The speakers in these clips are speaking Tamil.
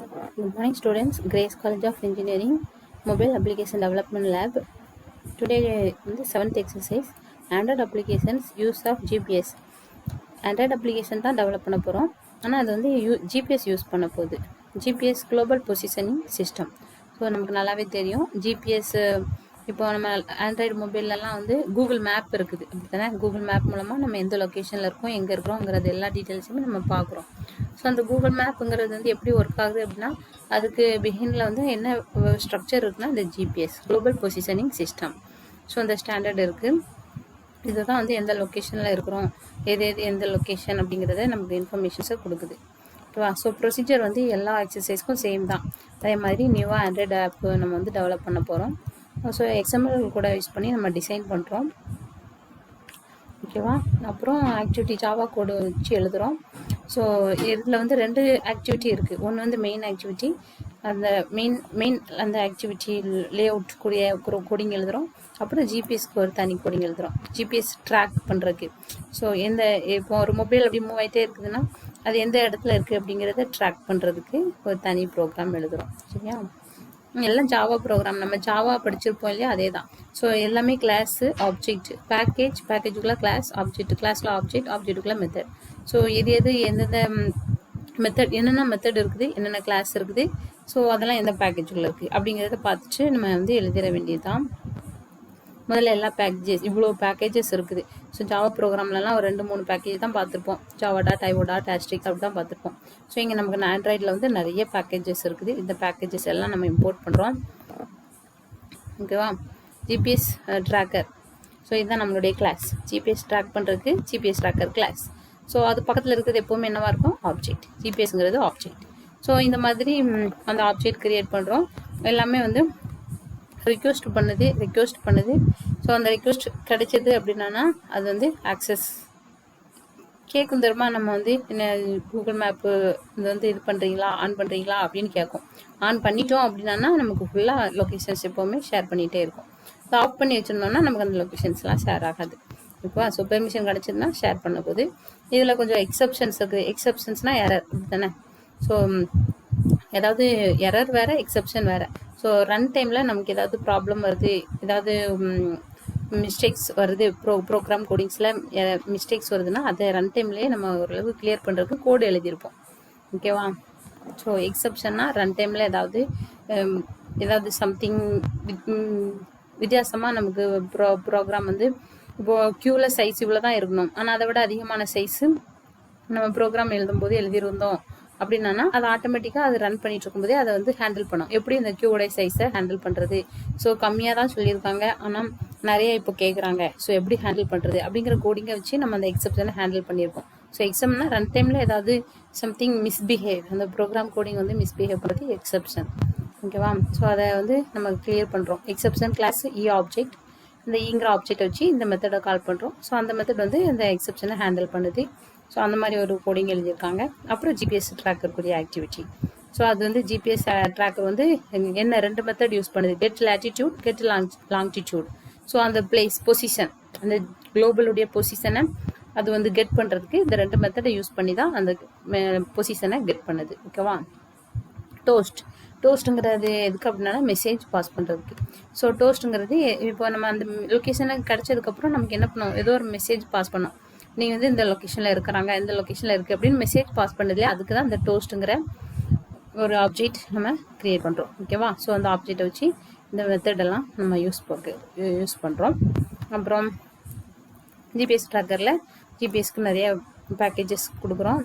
Good morning students, Grace College of Engineering Mobile Application Development Lab. Today the 7th exercise, Android applications use of GPS. Android application தான் டெவலப் பண்ண போகிறோம். ஆனால் அது வந்து ஜிபிஎஸ் யூஸ் பண்ண போகுது. GPS global positioning system. So நமக்கு நல்லாவே தெரியும் ஜிபிஎஸ். இப்போ நம்ம ஆண்ட்ராய்டு மொபைல்லலாம் வந்து கூகுள் மேப் இருக்குது அப்படி தானே. கூகுள் மேப் மூலமாக நம்ம எந்த லொக்கேஷனில் இருக்கோம், எங்கே இருக்கிறோங்கிறது எல்லா டீட்டெயில்ஸுமே நம்ம பார்க்குறோம். ஸோ அந்த கூகுள் மேப்புங்கிறது வந்து எப்படி ஒர்க் ஆகுது அப்படின்னா, அதுக்கு பிகினில் வந்து என்ன ஸ்ட்ரக்சர் இருக்குன்னா இந்த GPS global positioning system. So அந்த ஸ்டாண்டர்ட் இருக்குது. இதுதான் வந்து எந்த லொக்கேஷனில் இருக்கிறோம், எது எந்த லொக்கேஷன் அப்படிங்கிறத நமக்கு இன்ஃபர்மேஷன்ஸை கொடுக்குது. ஓகேவா. ஸோ ப்ரொசீஜர் வந்து எல்லா எக்ஸசைஸ்க்கும் சேம் தான். அதே மாதிரி நியூவாக ஆண்ட்ராய்டு ஆப் நம்ம வந்து டெவலப் பண்ண போகிறோம். ஸோ எக்ஸ்எம்எல் கூட யூஸ் பண்ணி நம்ம டிசைன் பண்ணுறோம். ஓகேவா. அப்புறம் ஆக்டிவிட்டி ஜாவா கோடு வச்சு எழுதுகிறோம். ஸோ இதில் வந்து 2 ஆக்டிவிட்டி இருக்குது. ஒன்று வந்து மெயின் ஆக்டிவிட்டி, அந்த மெயின் அந்த ஆக்டிவிட்டி லே அவுட் கூடிய கோடிங் எழுதுகிறோம். அப்புறம் ஜிபிஎஸ்க்கு ஒரு தனி கோடிங் எழுதுகிறோம், ஜிபிஎஸ் ட்ராக் பண்ணுறதுக்கு. ஸோ இப்போ ஒரு மொபைல் அப்படி மூவ் ஆகிட்டே இருக்குதுன்னா அது எந்த இடத்துல இருக்குது அப்படிங்கிறத ட்ராக் பண்ணுறதுக்கு ஒரு தனி ப்ரோக்ராம் எழுதுகிறோம். சரியா. எல்லாம் ஜாவா ப்ரோக்ராம், நம்ம ஜாவா படிச்சிருப்போம் இல்லையா, அதே தான். ஸோ எல்லாமே கிளாஸு, ஆப்ஜெக்ட், பேக்கேஜுக்குள்ளே கிளாஸ், ஆப்ஜெக்ட், கிளாஸில் ஆப்ஜெக்ட்டுக்குள்ளே மெத்தட். ஸோ எது எந்தெந்த மெத்தட், என்னென்ன மெத்தட் இருக்குது, என்னென்ன கிளாஸ் இருக்குது, ஸோ அதெல்லாம் எந்த பேக்கேஜுக்குள்ளே இருக்குது அப்படிங்கிறத பார்த்துட்டு நம்ம வந்து எழுதிட வேண்டியது தான். முதல்ல எல்லா பேக்கேஜஸ், இவ்வளோ பேக்கேஜஸ் இருக்குது. ஸோ ஜாவா ப்ரோக்ராம்லலாம் ஒரு 2-3 பேக்கேஜ் தான் பார்த்துருப்போம். ஜாவாடாட், ஐஓடாட், ஆஸ்ட்ரிக் அப்படி தான் பார்த்துருப்போம். ஸோ இங்கே நமக்கு ஆண்ட்ராய்டில் வந்து நிறைய பேக்கேஜஸ் இருக்குது. இந்த பேக்கேஜஸ் எல்லாம் நம்ம இம்போர்ட் பண்ணுறோம். ஓகேவா. GPS tracker. ஸோ இதுதான் நம்மளுடைய கிளாஸ். ஜிபிஎஸ் ட்ராக் பண்ணுறதுக்கு ஜிபிஎஸ் ட்ராக்கர் கிளாஸ். ஸோ அது பக்கத்தில் இருக்கிறது எப்போவுமே என்னவாக இருக்கும், ஆப்ஜெக்ட். ஜிபிஎஸ்ங்கிறது ஆப்ஜெக்ட். ஸோ இந்த மாதிரி அந்த ஆப்ஜெக்ட் க்ரியேட் பண்ணுறோம். எல்லாமே வந்து ரெக்வெஸ்ட் பண்ணுது. ஸோ அந்த ரெக்வெஸ்ட் கிடைச்சது அப்படின்னா அது வந்து ஆக்சஸ் கேட்கும். தருமா நம்ம வந்து என்ன கூகுள் மேப்பு இது வந்து இது பண்ணுறீங்களா, ஆன் பண்ணுறீங்களா அப்படின்னு கேட்கும். ஆன் பண்ணிட்டோம் அப்படின்னா நமக்கு ஃபுல்லாக லொக்கேஷன்ஸ் எப்போவுமே ஷேர் பண்ணிகிட்டே இருக்கும். ஸோ ஆஃப் பண்ணி வச்சுருந்தோம்னா நமக்கு அந்த லொக்கேஷன்ஸ்லாம் ஷேர் ஆகாது. இப்போ ஸோ பெர்மிஷன் கிடச்சதுன்னா ஷேர் பண்ண போகுது. இதில் கொஞ்சம் எக்ஸப்ஷன்ஸ் இருக்குது. எக்ஸப்ஷன்ஸ்னால் எரர் தானே. ஸோ ஏதாவது எரர் வேறு, எக்ஸப்ஷன் வேறு. ஸோ ரன் டைமில் நமக்கு ஏதாவது ப்ராப்ளம் வருது, ஏதாவது மிஸ்டேக்ஸ் வருது, ப்ரோக்ராம் கோடிங்ஸில் மிஸ்டேக்ஸ் வருதுன்னா அதை ரன் டைம்லேயே நம்ம ஓரளவு கிளியர் பண்ணுறதுக்கு கோடு எழுதியிருப்போம். ஓகேவா. ஸோ எக்ஸப்ஷன்னா ரன் டைமில் ஏதாவது சம்திங் வித்தியாசமாக நமக்கு ப்ரோக்ராம் வந்து இப்போது க்யூவில் சைஸ் இவ்வளோ தான் இருக்கணும், ஆனால் அதை விட அதிகமான சைஸு நம்ம ப்ரோக்ராம் எழுதும்போது எழுதியிருந்தோம் அப்படின்னா அது ஆட்டோமேட்டிக்காக அது ரன் பண்ணிட்டு இருக்கும்போதே அதை வந்து ஹேண்டில் பண்ணும். எப்படி இந்த க்யூவோடைய சைஸை ஹேண்டில் பண்ணுறது. ஸோ கம்மியாக தான் சொல்லியிருக்காங்க, ஆனால் நிறைய இப்போ கேட்குறாங்க. ஸோ எப்படி ஹேண்டில் பண்ணுறது அப்படிங்கிற கோடிங்கை வச்சு நம்ம அந்த எக்ஸப்ஷனை ஹேண்டில் பண்ணியிருக்கோம். ஸோ எக்ஸப்ஷன்னா ரன் டைமில் ஏதாவது சம்திங் மிஸ்பிஹேவ், அந்த ப்ரோக்ராம் கோடிங் வந்து மிஸ்பிஹேவ் பண்ணுறது எக்ஸப்ஷன். ஓகேவா. ஸோ அதை வந்து நம்ம கிளியர் பண்ணுறோம். எக்ஸப்ஷன் கிளாஸ் ஆப்ஜெக்ட், இந்த ஈங்கிற ஆப்ஜெக்டை வச்சு இந்த மெத்தடை கால் பண்ணுறோம். ஸோ அந்த மெத்தட் வந்து இந்த எக்ஸப்ஷனை ஹேண்டில் பண்ணுது. ஸோ அந்த மாதிரி ஒரு கோடிங் எழுதியிருக்காங்க. அப்புறம் ஜிபிஎஸ் ட்ராக்கருக்குரிய ஆக்டிவிட்டி. ஸோ அது வந்து ஜிபிஎஸ் ட்ராக்கர் வந்து என்ன 2 மெத்தட் யூஸ் பண்ணுது, get latitude, get longitude. So அந்த பிளேஸ் பொசிஷன், அந்த குளோபலுடைய பொசிஷனை அது வந்து கெட் பண்ணுறதுக்கு இந்த 2 மெத்தடை யூஸ் பண்ணி தான் அந்த பொசிஷனை கெட் பண்ணுது. ஓகேவா. டோஸ்ட்டுங்கிறது எதுக்கு அப்படின்னா மெசேஜ் பாஸ் பண்ணுறதுக்கு. ஸோ டோஸ்ட்டுங்கிறது இப்போ நம்ம அந்த லொக்கேஷனை கிடச்சதுக்கப்புறம் நமக்கு என்ன பண்ணோம், ஏதோ ஒரு மெசேஜ் பாஸ் பண்ணோம். நீங்கள் வந்து இந்த லொக்கேஷனில் இருக்கிறாங்க, இந்த லொக்கேஷனில் இருக்குது அப்படின்னு மெசேஜ் பாஸ் பண்ணதுலேயே அதுக்கு தான் அந்த டோஸ்ட்டுங்கிற ஒரு ஆப்ஜெக்ட் நம்ம க்ரியேட் பண்ணுறோம். ஓகேவா. ஸோ அந்த ஆப்ஜெக்டை வச்சு இந்த மெத்தடெல்லாம் நம்ம யூஸ் பண்ணுறோம். அப்புறம் ஜிபிஎஸ் ட்ராக்கரில் ஜிபிஎஸ்க்கு நிறைய பேக்கேஜஸ் கொடுக்குறோம்.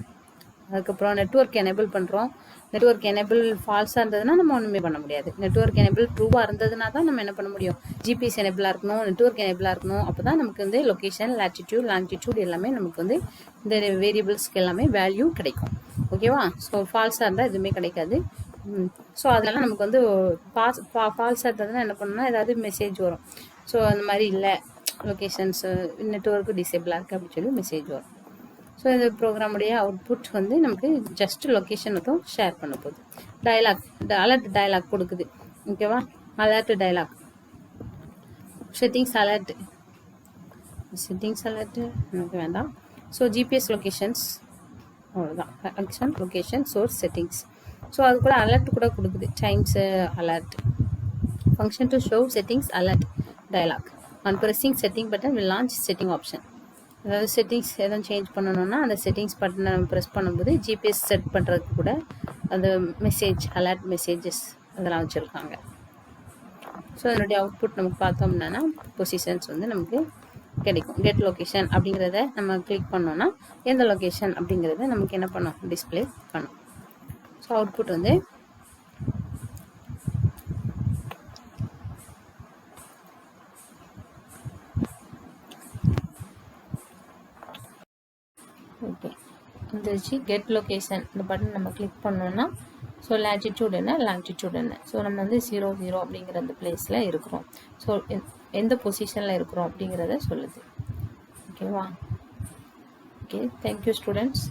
அதுக்கப்புறம் நெட்வொர்க் எனேபிள் பண்ணுறோம். நெட்வொர்க் எனேபிள் ஃபால்ஸாக இருந்ததுன்னா நம்ம ஒன்றுமே பண்ண முடியாது. நெட்வொர்க் எனேபிள் ட்ரூவாக இருந்ததுன்னா தான் நம்ம என்ன பண்ண முடியும், ஜிபிஎஸ் எனேபிளாக இருக்கணும், நெட்வொர்க் எனேபிளாக இருக்கணும். அப்போ தான் நமக்கு வந்து லொக்கேஷன், லேட்டிடியூட், லாங்கிடியூட் எல்லாமே நமக்கு வந்து இந்த வேரியபிள்ஸ்க்கு எல்லாமே வேல்யூ கிடைக்கும். ஓகேவா. ஸோ ஃபால்ஸாக இருந்தால் எதுவுமே கிடைக்காது. ஸோ அதனால் நமக்கு வந்து ஃபால்ஸாக இருந்ததுன்னா என்ன பண்ணணும்னா ஏதாவது மெசேஜ் வரும். ஸோ அந்த மாதிரி இல்லை, லொக்கேஷன்ஸ் நெட்வொர்க்கு டிசேபிளாக இருக்குது அப்படின்னு சொல்லி மெசேஜ் வரும். ஸோ இந்த ப்ரோக்ராமுடைய அவுட்புட் வந்து நமக்கு ஜஸ்ட் லொக்கேஷன் மட்டும் ஷேர் பண்ண போகுது. அலர்ட் டயலாக் கொடுக்குது. ஓகேவா. அலர்ட் டயலாக், செட்டிங்ஸ் அலர்ட் எனக்கு வேண்டாம். ஸோ ஜிபிஎஸ் லொக்கேஷன்ஸ் அவ்வளோதான். Location, source, settings. ஸோ அது கூட அலர்ட் கூட கொடுக்குது, times alert. Function to show settings alert dialogue. On pressing setting button will launch setting option. அதாவது செட்டிங்ஸ் எதுவும் சேஞ்ச் பண்ணணும்னா அந்த செட்டிங்ஸ் பட்டனை ப்ரெஸ் பண்ணும்போது ஜிபிஎஸ் செட் பண்ணுறதுக்கு கூட அந்த மெசேஜ் அலர்ட் மெசேஜஸ் அதெல்லாம் வச்சுருக்காங்க. ஸோ அதனுடைய அவுட்புட் நமக்கு பார்த்தோம்னா பொசிஷன்ஸ் வந்து நமக்கு கிடைக்கும். கெட் லொக்கேஷன் அப்படிங்கிறத நம்ம கிளிக் பண்ணோன்னா எந்த லொக்கேஷன் அப்படிங்கிறத நமக்கு என்ன பண்ணும், டிஸ்பிளே பண்ணும். ஸோ அவுட்புட் வந்து ஓகே வந்துருச்சு. கெட் லொக்கேஷன் இந்த பட்டன் நம்ம கிளிக் பண்ணோன்னா ஸோ லேட்டிடியூட் என்ன, லாங்கிடியூட் என்ன. ஸோ நம்ம வந்து 0 0 அப்படிங்கிற அந்த பிளேஸில் இருக்கிறோம். ஸோ எந்த பொசிஷனில் இருக்கிறோம் அப்படிங்கிறத சொல்லுது. ஓகேவா? Okay, thank you students.